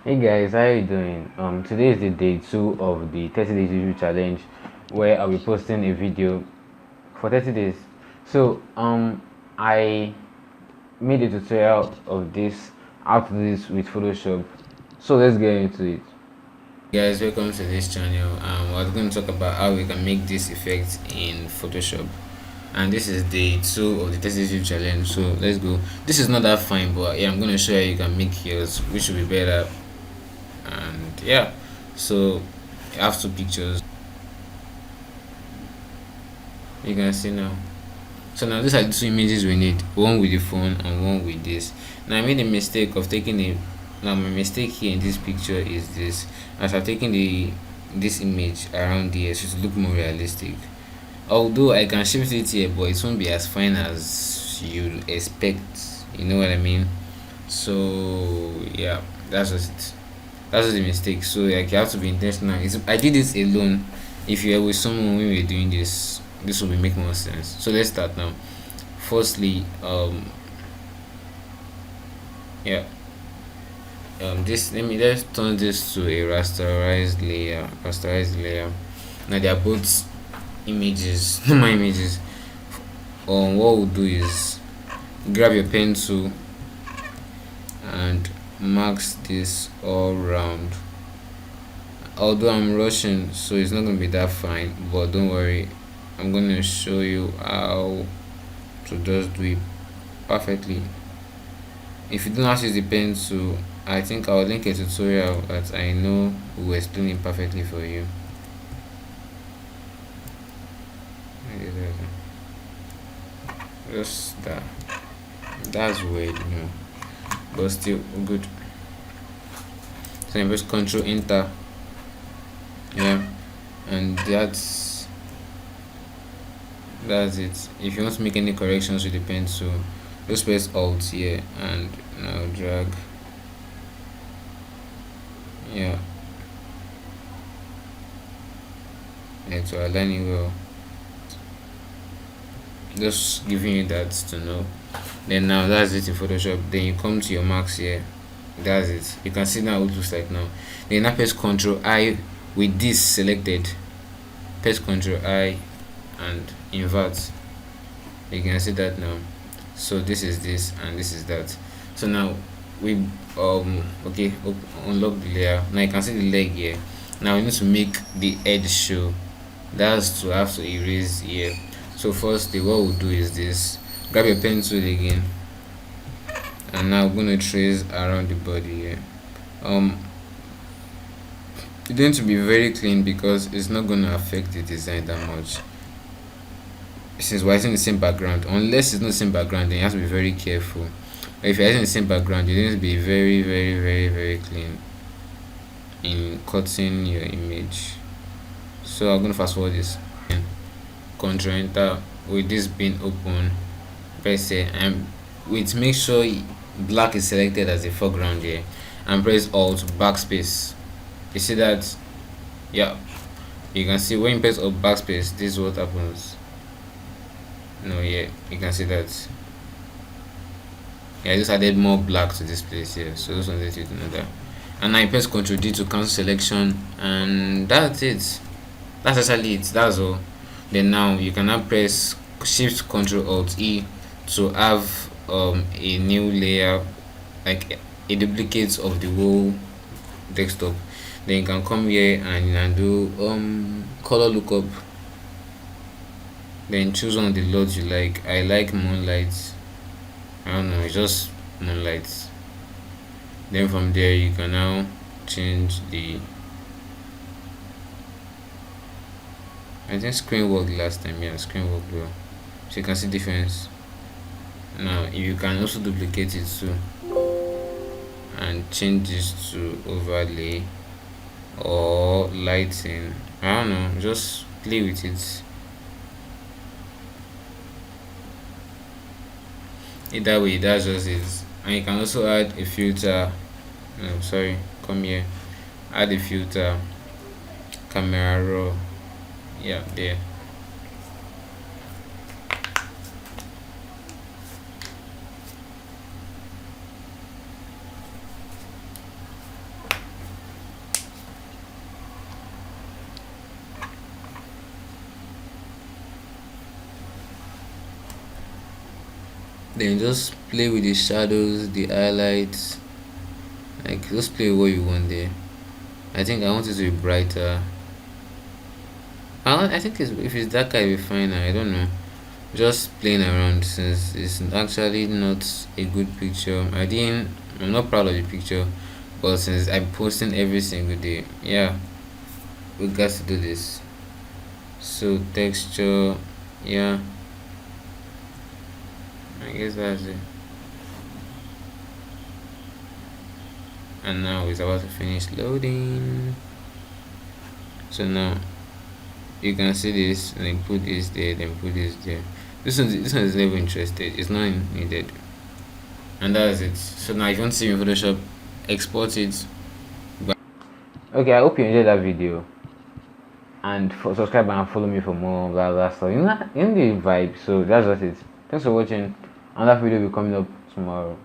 Hey guys, how you doing? Today is the day two of the 30 days YouTube challenge, where I'll be posting a video for 30 days. So I made a tutorial of this, how to do this with Photoshop. So let's get into it. Guys, welcome to this channel. We're going to talk about how we can make this effect in Photoshop, and this is day 2 of the 30 days YouTube challenge. So let's go. This is not that fine, but yeah, I'm going to show you can make yours, which will be better. And yeah, so I have two pictures you can see now. So now these are the two images we need, one with the phone and one with this. Now I made a mistake of taking a now my mistake here in this picture is this, as I've taken this image around here so to look more realistic. Although I can shift it here, but it won't be as fine as you expect, you know what I mean. So yeah, that's just a mistake. So like you have to be intentional. I did this alone. If you were with someone when we were doing this will be make more sense. So let's start now. Firstly, yeah, this let's turn this to a rasterized layer. Rasterized layer. Now they are both images, normal images. What we'll do is grab your pencil and marks this all round. Although I'm rushing, so it's not gonna be that fine, but don't worry, I'm gonna show you how to just do it perfectly. If you don't have to use the pencil, I think I'll link a tutorial that I know will explain it perfectly for you. Just that's weird, but still good. So I press Control Enter, yeah, and that's it. If you want to make any corrections with the pencil, just press Alt here and now drag, yeah, to align it well. Just giving you that to know. Then now that's it in Photoshop. Then you come to your marks here. That's it. You can see now what it looks like now. Then now press Control I with this selected. Press Control I and invert. You can see that now. So this is this and this is that. So now we okay, unlock the layer. Now you can see the leg here. Now we need to make the edge show. That's to have to erase here. So firstly, what we'll do is this: grab your pencil again, and now we're going to trace around the body here. It's going to be very clean because it's not going to affect the design that much, since we're using the same background. Unless it's not the same background, then you have to be very careful. But if you're using the same background, you need to be very, very, very, very clean in cutting your image. So I'm going to fast forward this. Control Enter with this being open, press it, and make sure black is selected as the foreground here, and press Alt backspace. You see that? Yeah, you can see when you press Alt backspace, this is what happens. No, yeah, you can see that. Yeah, I just added more black to this place here, so just wanted you to know that. And now I press Ctrl D to cancel selection, and that's it. That's actually it. That's all. Then now you can now press Shift Ctrl Alt E to have a new layer, like a duplicate of the whole desktop. Then you can come here and do color lookup. Then choose one of the loads you like. I like Moonlight. I don't know, it's just Moonlight. Then from there you can now change the, I think screen worked last time. Yeah, screen worked well, so you can see difference. Now you can also duplicate it too and change this to overlay or lighting. I don't know, just play with it. Either way, that's just it. And you can also add a filter. No, sorry, come here, add a filter, camera raw, yeah, there. Then just play with the shadows, the highlights, like just play what you want there. I think I want it to be brighter. I think if it's darker it'll be fine. I don't know, just playing around since it's actually not a good picture. I'm not proud of the picture, but since I'm posting every single day, yeah, we got to do this. So texture, yeah, I guess that's it. And now it's about to finish loading. So now you can see this, and then put this there, then put this there. This one is never interested. It's not needed, and that's it. So now if you want to see me in Photoshop, export it. Okay, I hope you enjoyed that video, and subscribe and follow me for more blah blah stuff. You know the vibe. So that's just it. Thanks for watching. Another video will be coming up tomorrow.